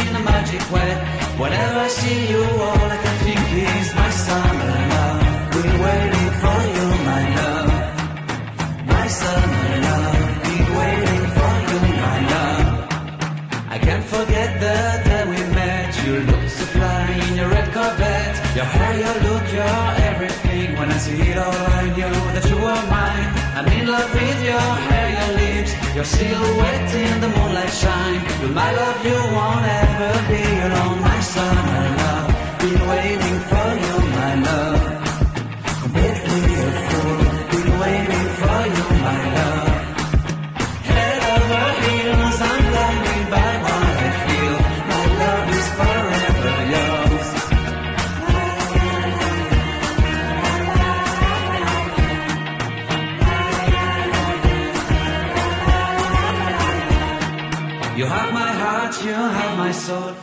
in a magic way. Whenever I see you, all I can think is my summer love. Been waiting for you, my love. My summer love. Been waiting for you, my love. I can't forget the day we met. You look so fly in your red Corvette. Your hair, your look, your everything. When I see it all, I knew that you were mine. I'm in love with your hair, your lips, your silhouette in the moonlight shine. With my love, you won't ever be alone. My summer love, been waiting for you, my love. Completely a fool, been waiting for you, my love. Head over heels, I'm blinded by what I feel. My love is forever yours. You have my heart, you have my soul.